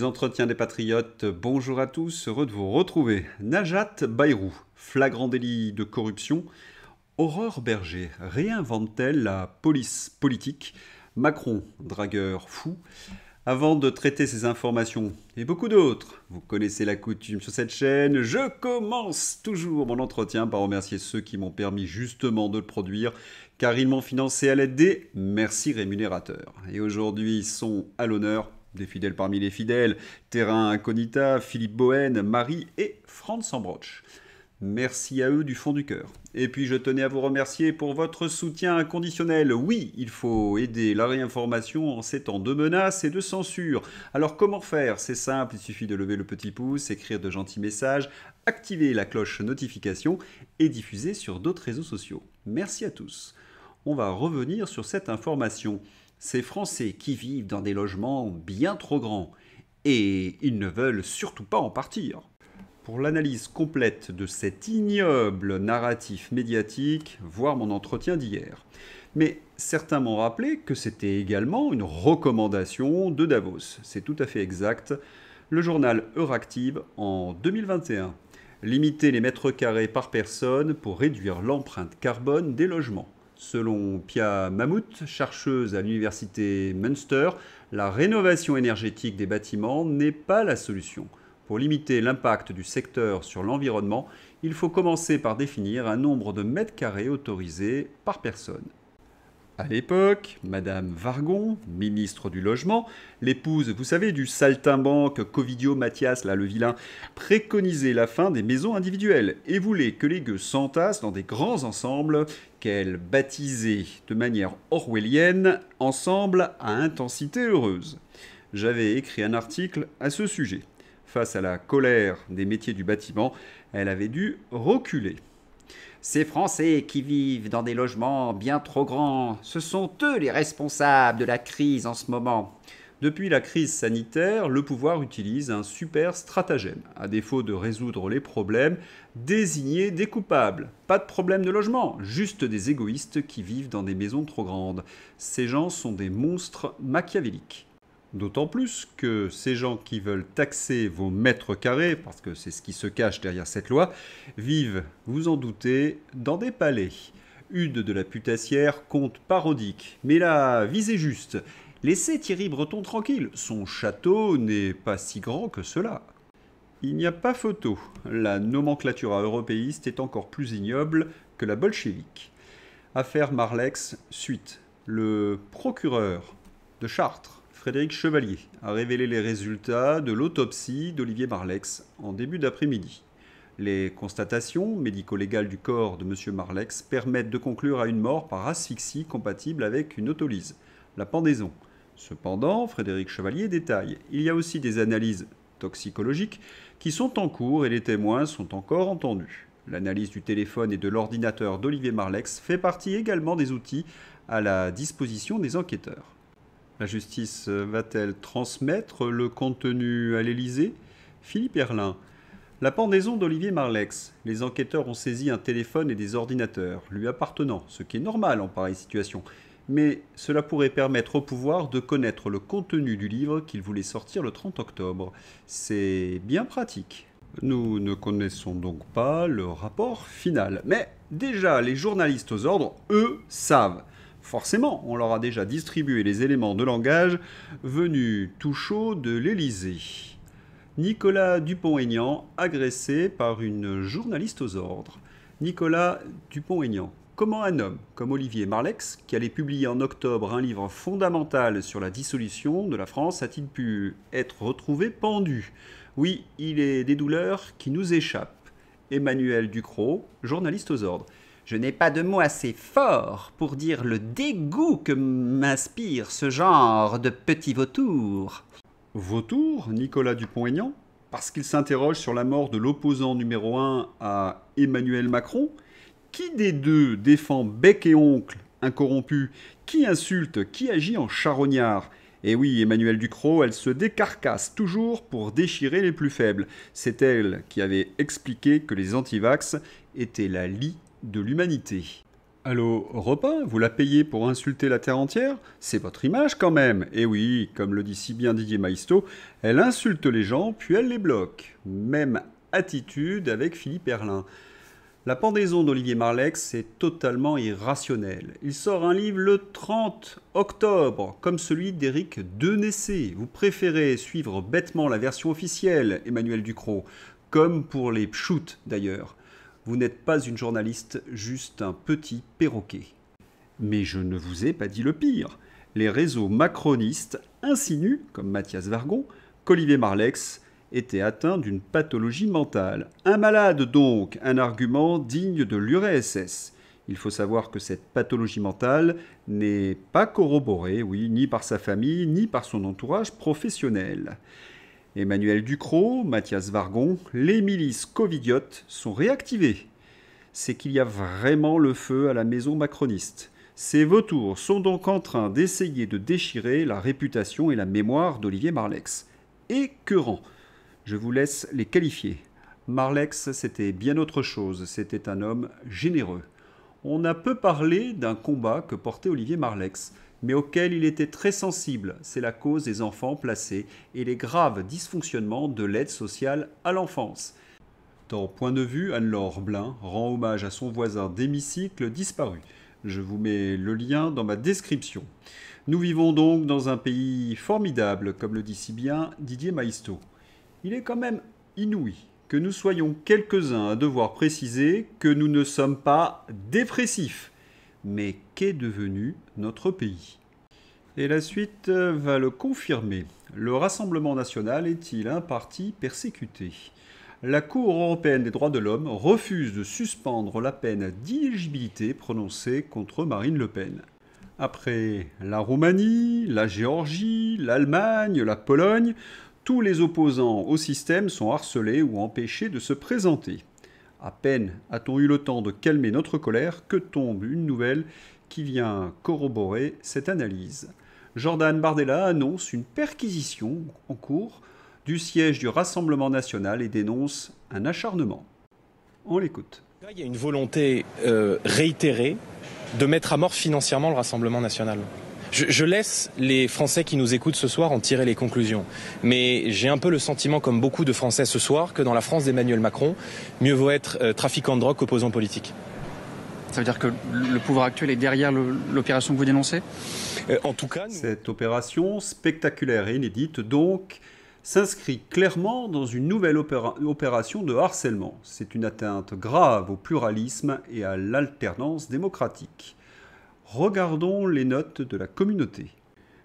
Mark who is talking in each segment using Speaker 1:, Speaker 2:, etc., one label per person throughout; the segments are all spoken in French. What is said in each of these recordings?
Speaker 1: entretiens des patriotes, bonjour à tous, heureux de vous retrouver. Najat Bayrou, flagrant délit de corruption. Aurore Berger, réinvente-t-elle la police politique? Macron, dragueur fou. Avant de traiter ces informations et beaucoup d'autres, vous connaissez la coutume sur cette chaîne, je commence toujours mon entretien par remercier ceux qui m'ont permis justement de le produire, car ils m'ont financé à l'aide des merci rémunérateurs. Et aujourd'hui sont à l'honneur des fidèles parmi les fidèles, Terrain Incognita, Philippe Bohen, Marie et Franz Ambroch. Merci à eux du fond du cœur. Et puis je tenais à vous remercier pour votre soutien inconditionnel. Oui, il faut aider la réinformation en ces temps de menaces et de censure. Alors comment faire? C'est simple, il suffit de lever le petit pouce, écrire de gentils messages, activer la cloche notification et diffuser sur d'autres réseaux sociaux. Merci à tous. On va revenir sur cette information. Ces Français qui vivent dans des logements bien trop grands et ils ne veulent surtout pas en partir. Pour l'analyse complète de cet ignoble narratif médiatique, voir mon entretien d'hier. Mais certains m'ont rappelé que c'était également une recommandation de Davos. C'est tout à fait exact. Le journal Euractiv en 2021. Limiter les mètres carrés par personne pour réduire l'empreinte carbone des logements. Selon Pia Mahmout, chercheuse à l'université Münster, la rénovation énergétique des bâtiments n'est pas la solution. Pour limiter l'impact du secteur sur l'environnement, il faut commencer par définir un nombre de mètres carrés autorisés par personne. À l'époque, Madame Wargon, ministre du Logement, l'épouse, vous savez, du saltimbanque Covidio Mathias, là, le vilain, préconisait la fin des maisons individuelles et voulait que les gueux s'entassent dans des grands ensembles qu'elle baptisait de manière orwellienne « ensemble à intensité heureuse ». J'avais écrit un article à ce sujet. Face à la colère des métiers du bâtiment, elle avait dû reculer. Ces Français qui vivent dans des logements bien trop grands, ce sont eux les responsables de la crise en ce moment. Depuis la crise sanitaire, le pouvoir utilise un super stratagème. À défaut de résoudre les problèmes, désigner des coupables. Pas de problème de logement, juste des égoïstes qui vivent dans des maisons trop grandes. Ces gens sont des monstres machiavéliques. D'autant plus que ces gens qui veulent taxer vos mètres carrés, parce que c'est ce qui se cache derrière cette loi, vivent, vous en doutez, dans des palais. Hude de la Putassière, conte parodique. Mais là, visez juste. Laissez Thierry Breton tranquille. Son château n'est pas si grand que cela. Il n'y a pas photo. La nomenclature européiste est encore plus ignoble que la bolchevique. Affaire Marlex, suite. Le procureur de Chartres, Frédéric Chevalier, a révélé les résultats de l'autopsie d'Olivier Marleix en début d'après-midi. Les constatations médico-légales du corps de M. Marleix permettent de conclure à une mort par asphyxie compatible avec une autolyse, la pendaison. Cependant, Frédéric Chevalier détaille, il y a aussi des analyses toxicologiques qui sont en cours et les témoins sont encore entendus. L'analyse du téléphone et de l'ordinateur d'Olivier Marleix fait partie également des outils à la disposition des enquêteurs. La justice va-t-elle transmettre le contenu à l'Élysée? Philippe Herlin. La pendaison d'Olivier Marleix. Les enquêteurs ont saisi un téléphone et des ordinateurs lui appartenant, ce qui est normal en pareille situation. Mais cela pourrait permettre au pouvoir de connaître le contenu du livre qu'il voulait sortir le 30 octobre. C'est bien pratique. Nous ne connaissons donc pas le rapport final. Mais déjà, les journalistes aux ordres, eux, savent. Forcément, on leur a déjà distribué les éléments de langage venus tout chaud de l'Élysée. Nicolas Dupont-Aignan, agressé par une journaliste aux ordres. Nicolas Dupont-Aignan. Comment un homme comme Olivier Marleix, qui allait publier en octobre un livre fondamental sur la dissolution de la France, a-t-il pu être retrouvé pendu? Oui, il est des douleurs qui nous échappent. Emmanuel Ducrot, journaliste aux ordres. Je n'ai pas de mots assez forts pour dire le dégoût que m'inspire ce genre de petits vautours. Vautour, Nicolas Dupont-Aignan? Parce qu'il s'interroge sur la mort de l'opposant numéro 1 à Emmanuel Macron? Qui des deux défend bec et oncle, incorrompu? Qui insulte? Qui agit en charognard? Et oui, Emmanuel Ducrot, elle se décarcasse toujours pour déchirer les plus faibles. C'est elle qui avait expliqué que les antivax étaient la lie de l'humanité. Allô, Europe 1, vous la payez pour insulter la terre entière? C'est votre image quand même. Et oui, comme le dit si bien Didier Maisto, elle insulte les gens puis elle les bloque. Même attitude avec Philippe Herrlin. La pendaison d'Olivier Marleix est totalement irrationnelle. Il sort un livre le 30 octobre, comme celui d'Éric Denessé. Vous préférez suivre bêtement la version officielle, Emmanuel Ducrot, comme pour les pchoutes d'ailleurs. Vous n'êtes pas une journaliste, juste un petit perroquet. Mais je ne vous ai pas dit le pire. Les réseaux macronistes insinuent, comme Mathias Vargon, qu'Olivier Marleix était atteint d'une pathologie mentale. Un malade donc, un argument digne de l'URSS. Il faut savoir que cette pathologie mentale n'est pas corroborée, oui, ni par sa famille, ni par son entourage professionnel. Emmanuel Ducrot, Mathias Vargon, les milices covidiotes sont réactivées. C'est qu'il y a vraiment le feu à la maison macroniste. Ces vautours sont donc en train d'essayer de déchirer la réputation et la mémoire d'Olivier Marleix. Écœurant. Je vous laisse les qualifier. Marleix, c'était bien autre chose. C'était un homme généreux. On a peu parlé d'un combat que portait Olivier Marleix, mais auquel il était très sensible. C'est la cause des enfants placés et les graves dysfonctionnements de l'aide sociale à l'enfance. Dans Point de vue, Anne-Laure Blin rend hommage à son voisin d'hémicycle disparu. Je vous mets le lien dans ma description. Nous vivons donc dans un pays formidable, comme le dit si bien Didier Maisto. Il est quand même inouï que nous soyons quelques-uns à devoir préciser que nous ne sommes pas dépressifs. Mais qu'est devenu notre pays? Et la suite va le confirmer. Le Rassemblement national est-il un parti persécuté? La Cour européenne des droits de l'homme refuse de suspendre la peine d'inéligibilité prononcée contre Marine Le Pen. Après la Roumanie, la Géorgie, l'Allemagne, la Pologne, tous les opposants au système sont harcelés ou empêchés de se présenter. À peine a-t-on eu le temps de calmer notre colère que tombe une nouvelle qui vient corroborer cette analyse. Jordan Bardella annonce une perquisition en cours du siège du Rassemblement national et dénonce un acharnement. On l'écoute.
Speaker 2: Il y a une volonté réitérée de mettre à mort financièrement le Rassemblement national. Je laisse les Français qui nous écoutent ce soir en tirer les conclusions. Mais j'ai un peu le sentiment, comme beaucoup de Français ce soir, que dans la France d'Emmanuel Macron, mieux vaut être trafiquant de drogue qu'opposant politique.
Speaker 3: Ça veut dire que le pouvoir actuel est derrière l'opération que vous dénoncez ?
Speaker 2: En tout cas...
Speaker 1: Cette opération spectaculaire et inédite, donc, s'inscrit clairement dans une nouvelle opération de harcèlement. C'est une atteinte grave au pluralisme et à l'alternance démocratique. Regardons les notes de la communauté.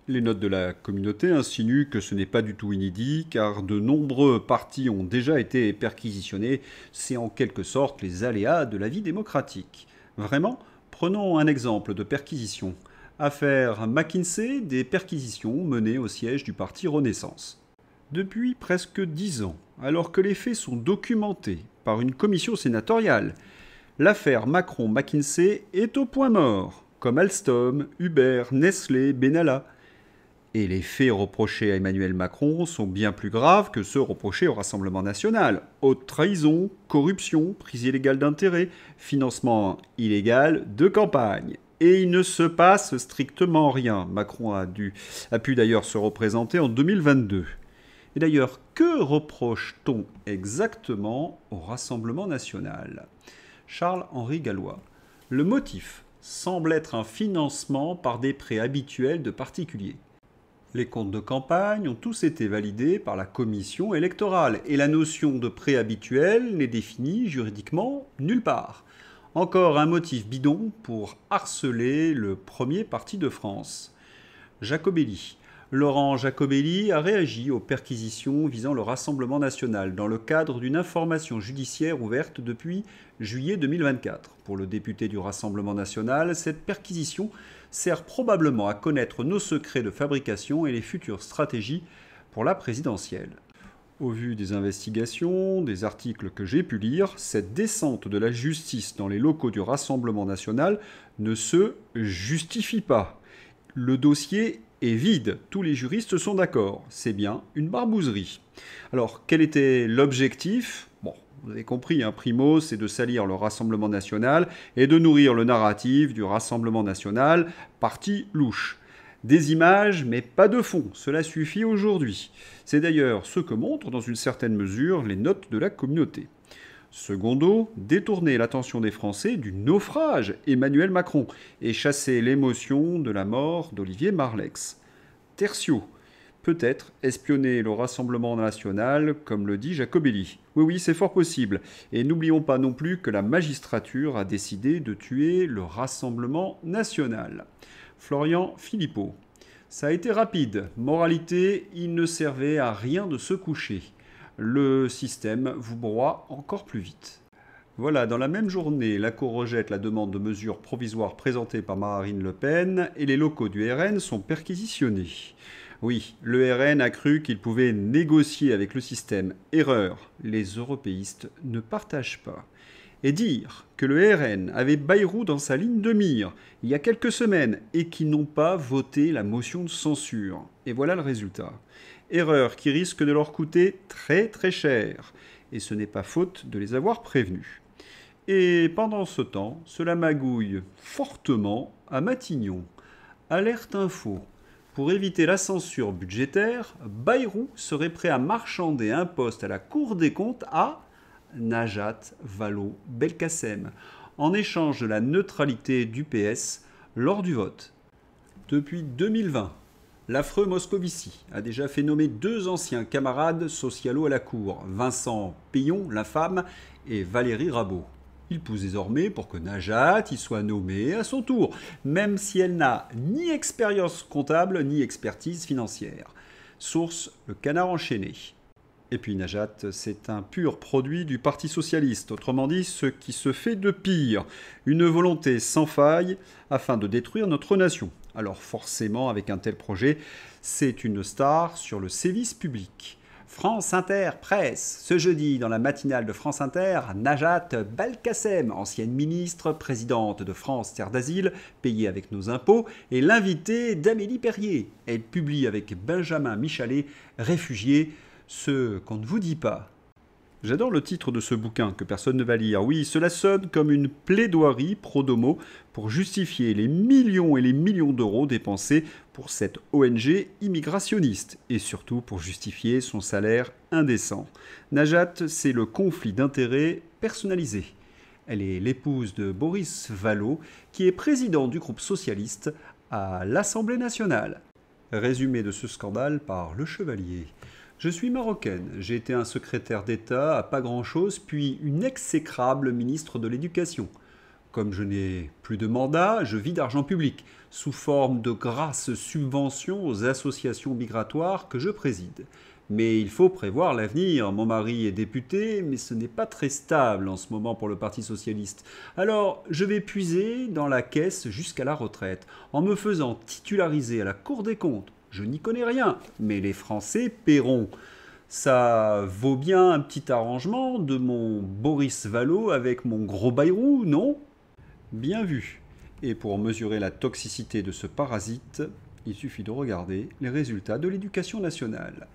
Speaker 1: Les notes de la communauté insinuent que ce n'est pas du tout inédit, car de nombreux partis ont déjà été perquisitionnés. C'est en quelque sorte les aléas de la vie démocratique. Vraiment, prenons un exemple de perquisition. Affaire McKinsey, des perquisitions menées au siège du parti Renaissance. Depuis presque 10 ans, alors que les faits sont documentés par une commission sénatoriale, l'affaire Macron-McKinsey est au point mort, comme Alstom, Uber, Nestlé, Benalla. Et les faits reprochés à Emmanuel Macron sont bien plus graves que ceux reprochés au Rassemblement national. Haute trahison, corruption, prise illégale d'intérêt, financement illégal de campagne. Et il ne se passe strictement rien. Macron a pu d'ailleurs se représenter en 2022. Et d'ailleurs, que reproche-t-on exactement au Rassemblement national? Charles-Henri Gallois. Le motif semble être un financement par des prêts habituels de particuliers. Les comptes de campagne ont tous été validés par la commission électorale et la notion de prêt habituel n'est définie juridiquement nulle part. Encore un motif bidon pour harceler le premier parti de France. Jacobelli. Laurent Jacobelli a réagi aux perquisitions visant le Rassemblement national dans le cadre d'une information judiciaire ouverte depuis juillet 2024. Pour le député du Rassemblement national, cette perquisition sert probablement à connaître nos secrets de fabrication et les futures stratégies pour la présidentielle. Au vu des investigations, des articles que j'ai pu lire, cette descente de la justice dans les locaux du Rassemblement national ne se justifie pas. Le dossier est vide, tous les juristes sont d'accord, c'est bien une barbouzerie. Alors, quel était l'objectif? Bon, Vous avez compris, primo, c'est de salir le Rassemblement national et de nourrir le narratif du Rassemblement national, parti louche. Des images, mais pas de fond, cela suffit aujourd'hui. C'est d'ailleurs ce que montrent dans une certaine mesure les notes de la communauté. Secondo, détourner l'attention des Français du naufrage Emmanuel Macron et chasser l'émotion de la mort d'Olivier Marleix. Tertio, peut-être espionner le Rassemblement national, comme le dit Jacobelli. Oui, c'est fort possible. Et n'oublions pas non plus que la magistrature a décidé de tuer le Rassemblement national. Florian Philippot. Ça a été rapide. Moralité, il ne servait à rien de se coucher. Le système vous broie encore plus vite. Voilà, dans la même journée, la Cour rejette la demande de mesures provisoires présentée par Marine Le Pen et les locaux du RN sont perquisitionnés. Oui, le RN a cru qu'il pouvait négocier avec le système. Erreur, les européistes ne partagent pas. Et dire que le RN avait Bayrou dans sa ligne de mire il y a quelques semaines et qu'ils n'ont pas voté la motion de censure. Et voilà le résultat. Erreur qui risque de leur coûter très très cher. Et ce n'est pas faute de les avoir prévenus. Et pendant ce temps, cela magouille fortement à Matignon. Alerte info. Pour éviter la censure budgétaire, Bayrou serait prêt à marchander un poste à la Cour des comptes à Najat Vallaud-Belkacem, en échange de la neutralité du PS lors du vote. Depuis 2020, l'affreux Moscovici a déjà fait nommer 2 anciens camarades socialos à la Cour, Vincent Payon, l'infâme, et Valérie Rabault. Il pousse désormais pour que Najat y soit nommée à son tour, même si elle n'a ni expérience comptable ni expertise financière. Source, le Canard enchaîné. Et puis Najat, c'est un pur produit du Parti socialiste, autrement dit ce qui se fait de pire, une volonté sans faille afin de détruire notre nation. Alors forcément, avec un tel projet, c'est une star sur le sévice public. France Inter Presse, ce jeudi dans la matinale de France Inter, Najat Belkacem, ancienne ministre, présidente de France Terre d'Asile, payée avec nos impôts, est l'invitée d'Amélie Perrier. Elle publie avec Benjamin Michalet, réfugié, ce qu'on ne vous dit pas. J'adore le titre de ce bouquin que personne ne va lire. Oui, cela sonne comme une plaidoirie pro domo pour justifier les millions et les millions d'euros dépensés pour cette ONG immigrationniste et surtout pour justifier son salaire indécent. Najat, c'est le conflit d'intérêts personnalisé. Elle est l'épouse de Boris Vallaud, qui est président du groupe socialiste à l'Assemblée nationale. Résumé de ce scandale par Le Chevalier. Je suis marocaine, j'ai été un secrétaire d'État à pas grand-chose, puis une exécrable ministre de l'Éducation. Comme je n'ai plus de mandat, je vis d'argent public, sous forme de grasses subventions aux associations migratoires que je préside. Mais il faut prévoir l'avenir. Mon mari est député, mais ce n'est pas très stable en ce moment pour le Parti socialiste. Alors, je vais puiser dans la caisse jusqu'à la retraite, en me faisant titulariser à la Cour des comptes. Je n'y connais rien, mais les Français paieront. Ça vaut bien un petit arrangement de mon Boris Vallaud avec mon gros Bayrou, non ? Bien vu. Et pour mesurer la toxicité de ce parasite, il suffit de regarder les résultats de l'éducation nationale.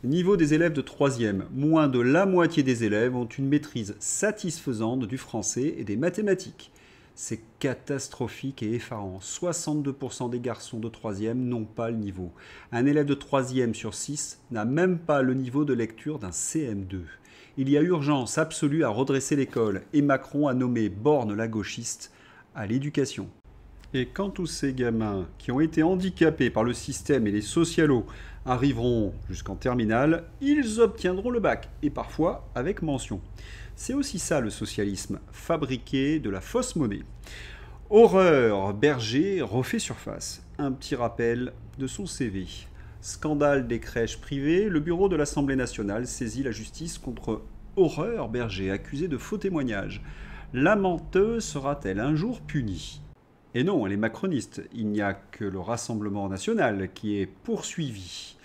Speaker 1: Niveau des élèves de 3e, moins de la moitié des élèves ont une maîtrise satisfaisante du français et des mathématiques. C'est catastrophique et effarant. 62% des garçons de 3e n'ont pas le niveau. Un élève de 3e sur 6 n'a même pas le niveau de lecture d'un CM2. Il y a urgence absolue à redresser l'école et Macron a nommé Borne la gauchiste à l'éducation. Et quand tous ces gamins qui ont été handicapés par le système et les socialos arriveront jusqu'en terminale, ils obtiendront le bac, et parfois avec mention. C'est aussi ça le socialisme, fabriquer de la fausse monnaie. Horreur, Berger refait surface. Un petit rappel de son CV. Scandale des crèches privées, le bureau de l'Assemblée nationale saisit la justice contre Horreur Berger, accusée de faux témoignages. La menteuse sera-t-elle un jour punie ? Et non, elle est macroniste. Il n'y a que le Rassemblement national qui est poursuivi.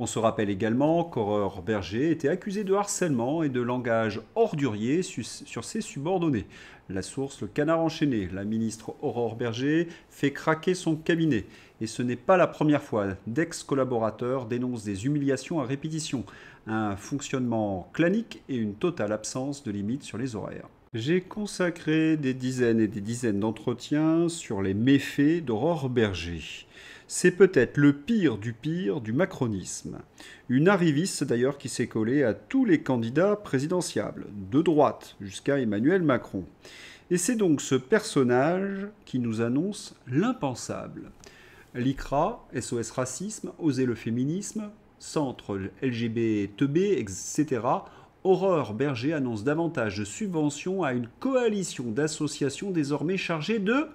Speaker 1: On se rappelle également qu'Aurore Berger était accusée de harcèlement et de langage ordurier sur ses subordonnés. La source, le Canard enchaîné. La ministre Aurore Berger fait craquer son cabinet. Et ce n'est pas la première fois. D'ex-collaborateurs dénoncent des humiliations à répétition, un fonctionnement clanique et une totale absence de limite sur les horaires. J'ai consacré des dizaines et des dizaines d'entretiens sur les méfaits d'Aurore Berger. C'est peut-être le pire du macronisme. Une arriviste d'ailleurs qui s'est collée à tous les candidats présidentiables, de droite jusqu'à Emmanuel Macron. Et c'est donc ce personnage qui nous annonce l'impensable. L'ICRA, SOS Racisme, Oser le féminisme, Centre LGBTB, etc. Aurore Berger annonce davantage de subventions à une coalition d'associations désormais chargées de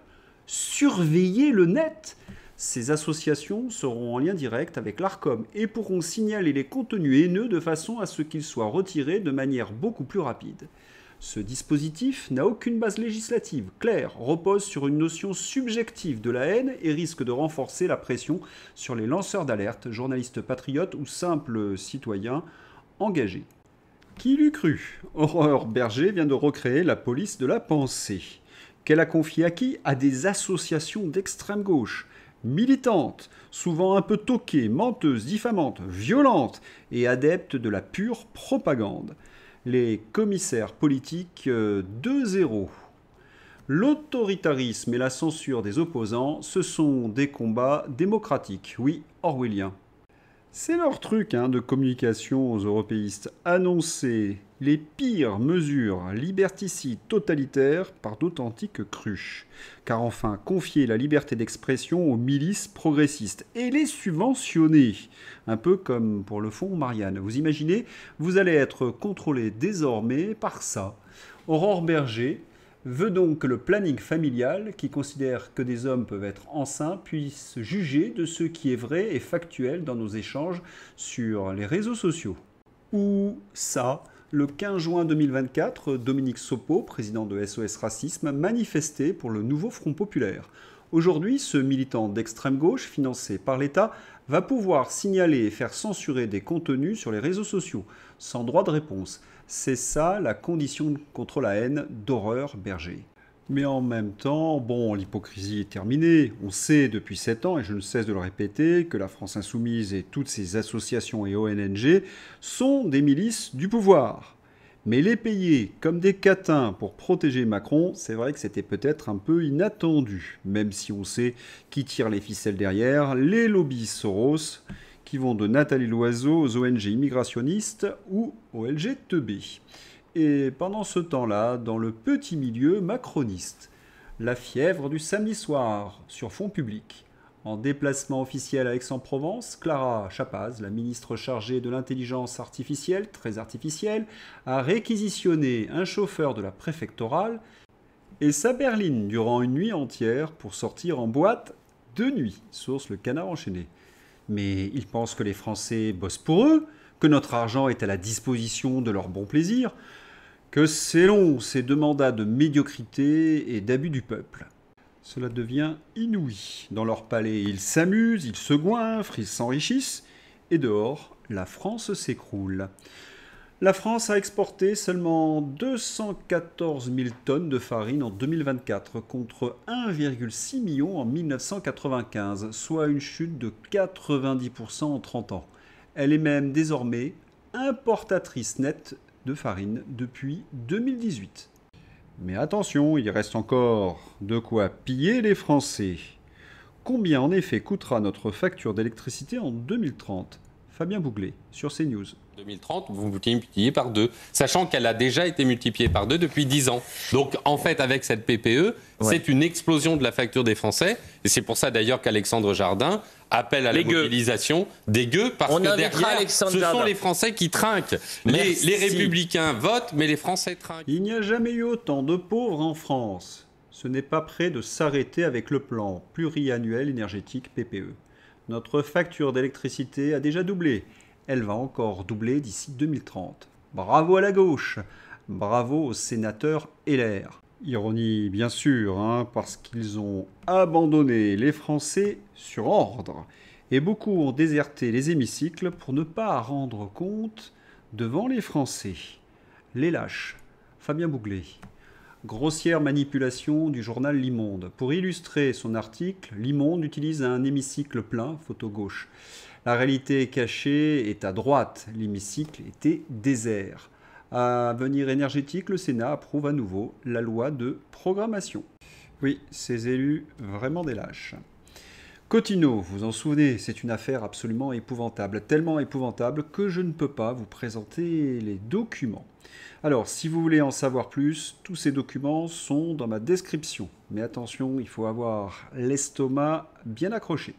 Speaker 1: surveiller le net. Ces associations seront en lien direct avec l'Arcom et pourront signaler les contenus haineux de façon à ce qu'ils soient retirés de manière beaucoup plus rapide. Ce dispositif n'a aucune base législative claire, repose sur une notion subjective de la haine et risque de renforcer la pression sur les lanceurs d'alerte, journalistes patriotes ou simples citoyens engagés. Qui l'eût cru ? Aurore Berger vient de recréer la police de la pensée. Qu'elle a confiée à qui ? À des associations d'extrême gauche, militantes, souvent un peu toquées, menteuses, diffamantes, violentes et adeptes de la pure propagande. Les commissaires politiques 2-0. L'autoritarisme et la censure des opposants, ce sont des combats démocratiques, oui, orwelliens. C'est leur truc de communication aux européistes, annoncer les pires mesures liberticides totalitaires par d'authentiques cruches. Car enfin, confier la liberté d'expression aux milices progressistes et les subventionner. Un peu comme pour le fonds Marianne. Vous imaginez, vous allez être contrôlé désormais par ça. Aurore Berger veut donc que le planning familial, qui considère que des hommes peuvent être enceints, puisse juger de ce qui est vrai et factuel dans nos échanges sur les réseaux sociaux. Ou ça, le 15 juin 2024, Dominique Sopo, président de SOS Racisme, manifestait pour le nouveau Front Populaire. Aujourd'hui, ce militant d'extrême gauche, financé par l'État, va pouvoir signaler et faire censurer des contenus sur les réseaux sociaux, sans droit de réponse. C'est ça la condition contre la haine d'Aurore Berger. Mais en même temps, l'hypocrisie est terminée. On sait depuis 7 ans, et je ne cesse de le répéter, que la France Insoumise et toutes ses associations et ONG sont des milices du pouvoir. Mais les payer comme des catins pour protéger Macron, c'est vrai que c'était peut-être un peu inattendu, même si on sait qui tire les ficelles derrière, les lobbies Soros, qui vont de Nathalie Loiseau aux ONG immigrationnistes ou aux LGTB. Et pendant ce temps-là, dans le petit milieu macroniste, la fièvre du samedi soir sur fond public. En déplacement officiel à Aix-en-Provence, Clara Chapaz, la ministre chargée de l'intelligence artificielle, très artificielle, a réquisitionné un chauffeur de la préfectorale et sa berline durant une nuit entière pour sortir en boîte de nuit, source le Canard enchaîné. Mais ils pensent que les Français bossent pour eux, que notre argent est à la disposition de leur bon plaisir, que c'est long, ces 2 mandats de médiocrité et d'abus du peuple. Cela devient inouï. Dans leur palais, ils s'amusent, ils se goinfrent, ils s'enrichissent, et dehors, la France s'écroule. La France a exporté seulement 214 000 tonnes de farine en 2024 contre 1,6 million en 1995, soit une chute de 90% en 30 ans. Elle est même désormais importatrice nette de farine depuis 2018. Mais attention, il reste encore de quoi piller les Français. Combien en effet coûtera notre facture d'électricité en 2030 ? Fabien Bouglet, sur CNews.
Speaker 4: 2030, vous multipliez par 2, sachant qu'elle a déjà été multipliée par 2 depuis 10 ans. Donc, en fait, avec cette PPE, c'est une explosion de la facture des Français. Et c'est pour ça, d'ailleurs, qu'Alexandre Jardin appelle à la mobilisation des gueux, parce que derrière, ce sont les Français qui trinquent. Les Républicains votent, mais les Français trinquent.
Speaker 1: Il n'y a jamais eu autant de pauvres en France. Ce n'est pas près de s'arrêter avec le plan pluriannuel énergétique PPE. Notre facture d'électricité a déjà doublé. Elle va encore doubler d'ici 2030. Bravo à la gauche, bravo aux sénateurs LR. Ironie bien sûr, parce qu'ils ont abandonné les Français sur ordre. et beaucoup ont déserté les hémicycles pour ne pas rendre compte devant les Français. Les lâches. Fabien Bouglet. Grossière manipulation du journal L'Immonde. Pour illustrer son article, L'Immonde utilise un hémicycle plein, photo gauche. La réalité cachée est à droite, l'hémicycle était désert. À Avenir énergétique, le Sénat approuve à nouveau la loi de programmation. Oui, ces élus, vraiment des lâches. Cottineau, vous en souvenez, c'est une affaire absolument épouvantable, tellement épouvantable que je ne peux pas vous présenter les documents. Alors, si vous voulez en savoir plus, tous ces documents sont dans ma description. Mais attention, il faut avoir l'estomac bien accroché.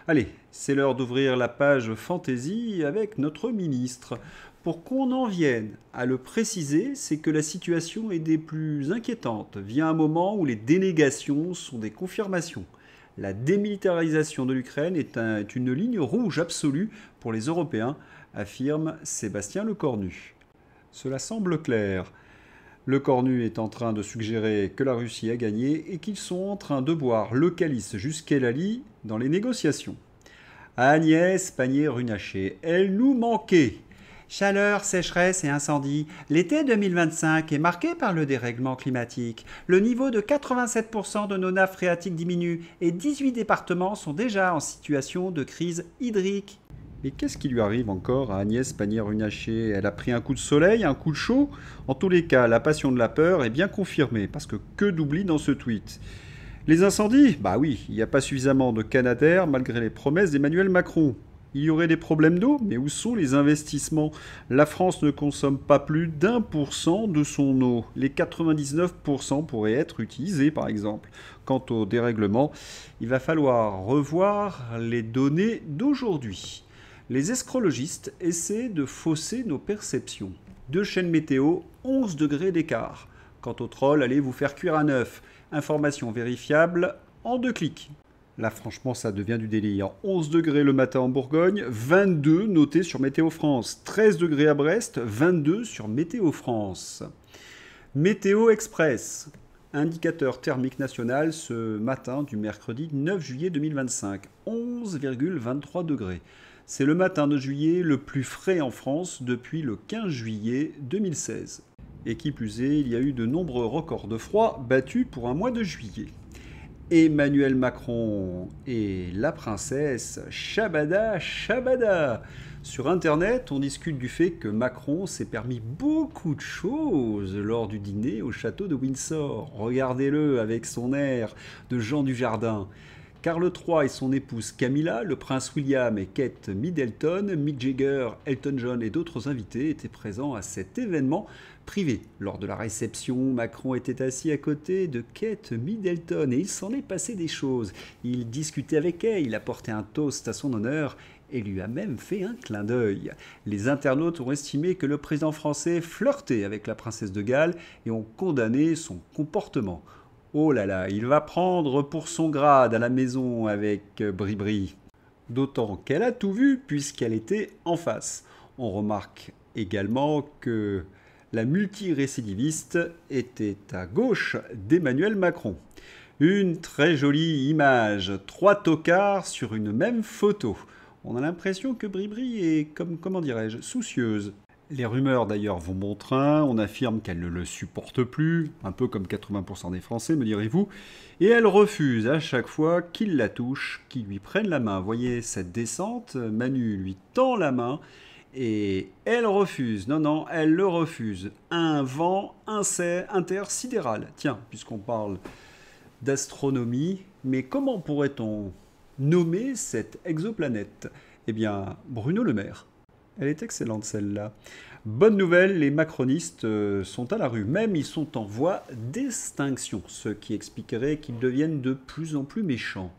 Speaker 1: Allez, c'est l'heure d'ouvrir la page fantaisie avec notre ministre. Pour qu'on en vienne à le préciser, c'est que la situation est des plus inquiétantes. Vient un moment où les dénégations sont des confirmations. La démilitarisation de l'Ukraine est une ligne rouge absolue pour les Européens, affirme Sébastien Lecornu. Cela semble clair. Lecornu est en train de suggérer que la Russie a gagné et qu'ils sont en train de boire le calice jusqu'à la lie dans les négociations. Agnès Pannier-Runacher, elle nous manquait. Chaleur, sécheresse et incendie. L'été 2025 est marqué par le dérèglement climatique. Le niveau de 87% de nos nappes phréatiques diminue et 18 départements sont déjà en situation de crise hydrique. Mais qu'est-ce qui lui arrive encore à Agnès Pannier-Runacher? Elle a pris un coup de soleil, un coup de chaud? En tous les cas, la passion de la peur est bien confirmée, parce que d'oubli dans ce tweet. Les incendies? Bah oui, il n'y a pas suffisamment de canadair malgré les promesses d'Emmanuel Macron. Il y aurait des problèmes d'eau, mais où sont les investissements? La France ne consomme pas plus d'1% de son eau. Les 99% pourraient être utilisés, par exemple. Quant au dérèglement, il va falloir revoir les données d'aujourd'hui. Les escrologistes essaient de fausser nos perceptions. 2 chaînes météo, 11 degrés d'écart. Quant au troll, allez vous faire cuire à neuf. Information vérifiable en 2 clics. Là, franchement, ça devient du délire. 11 degrés le matin en Bourgogne, 22 notés sur Météo France. 13 degrés à Brest, 22 sur Météo France. Météo Express. Indicateur thermique national ce matin du mercredi 9 juillet 2025. 11,23 degrés. C'est le matin de juillet le plus frais en France depuis le 15 juillet 2016. Et qui plus est, il y a eu de nombreux records de froid battus pour un mois de juillet. Emmanuel Macron et la princesse Shabada Shabada. Sur Internet, on discute du fait que Macron s'est permis beaucoup de choses lors du dîner au château de Windsor. Regardez-le avec son air de Jean Dujardin. Karl III et son épouse Camilla, le prince William et Kate Middleton, Mick Jagger, Elton John et d'autres invités étaient présents à cet événement privé. Lors de la réception, Macron était assis à côté de Kate Middleton et il s'en est passé des choses. Il discutait avec elle, il a porté un toast à son honneur et lui a même fait un clin d'œil. Les internautes ont estimé que le président français flirtait avec la princesse de Galles et ont condamné son comportement. Oh là là, il va prendre pour son grade à la maison avec Bribri. D'autant qu'elle a tout vu puisqu'elle était en face. On remarque également que la multirécidiviste était à gauche d'Emmanuel Macron. Une très jolie image, 3 tocards sur une même photo. On a l'impression que Bribri est, comment dirais-je, soucieuse. Les rumeurs d'ailleurs vont bon train, on affirme qu'elle ne le supporte plus, un peu comme 80% des Français me direz-vous, et elle refuse à chaque fois qu'il la touche, qu'il lui prenne la main. Voyez cette descente, Manu lui tend la main et elle refuse, non, elle le refuse. Un vent intersidéral. Tiens, puisqu'on parle d'astronomie, mais comment pourrait-on nommer cette exoplanète? Eh bien, Bruno Le Maire. Elle est excellente celle-là. Bonne nouvelle, les macronistes sont à la rue. Même ils sont en voie d'extinction, ce qui expliquerait qu'ils deviennent de plus en plus méchants.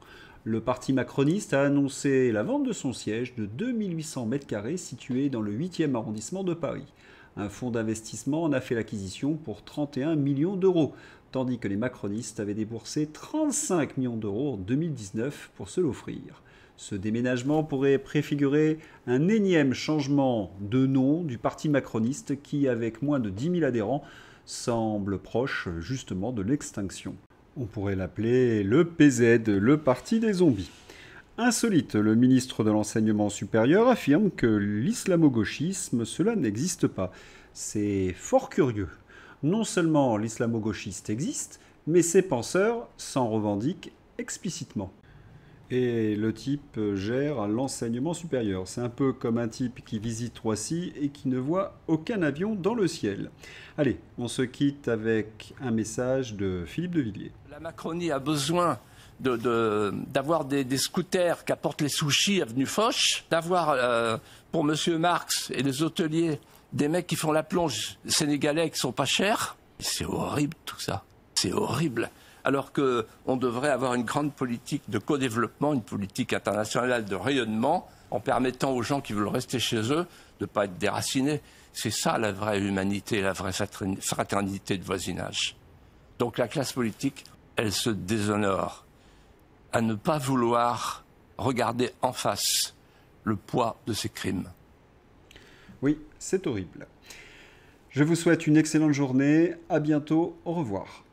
Speaker 1: Le parti macroniste a annoncé la vente de son siège de 2800 m² situé dans le 8e arrondissement de Paris. Un fonds d'investissement en a fait l'acquisition pour 31 millions d'euros, tandis que les macronistes avaient déboursé 35 millions d'euros en 2019 pour se l'offrir. Ce déménagement pourrait préfigurer un énième changement de nom du parti macroniste qui, avec moins de 10 000 adhérents, semble proche justement de l'extinction. On pourrait l'appeler le PZ, le parti des zombies. insolite. Le ministre de l'Enseignement supérieur affirme que l'islamo-gauchisme, cela n'existe pas. C'est fort curieux. Non seulement l'islamo-gauchiste existe, mais ses penseurs s'en revendiquent explicitement. Et le type gère l'enseignement supérieur. C'est un peu comme un type qui visite Roissy et qui ne voit aucun avion dans le ciel. Allez, on se quitte avec un message de Philippe de Villiers.
Speaker 5: La Macronie a besoin d'avoir des scooters qui apportent les sushis avenue Foch, d'avoir pour Monsieur Marx et les hôteliers des mecs qui font la plonge sénégalais qui sont pas chers. C'est horrible tout ça, c'est horrible. Alors qu'on devrait avoir une grande politique de co-développement, une politique internationale de rayonnement, en permettant aux gens qui veulent rester chez eux de ne pas être déracinés. C'est ça la vraie humanité, la vraie fraternité de voisinage. Donc la classe politique, elle se déshonore à ne pas vouloir regarder en face le poids de ses crimes.
Speaker 1: Oui, c'est horrible. Je vous souhaite une excellente journée. À bientôt. Au revoir.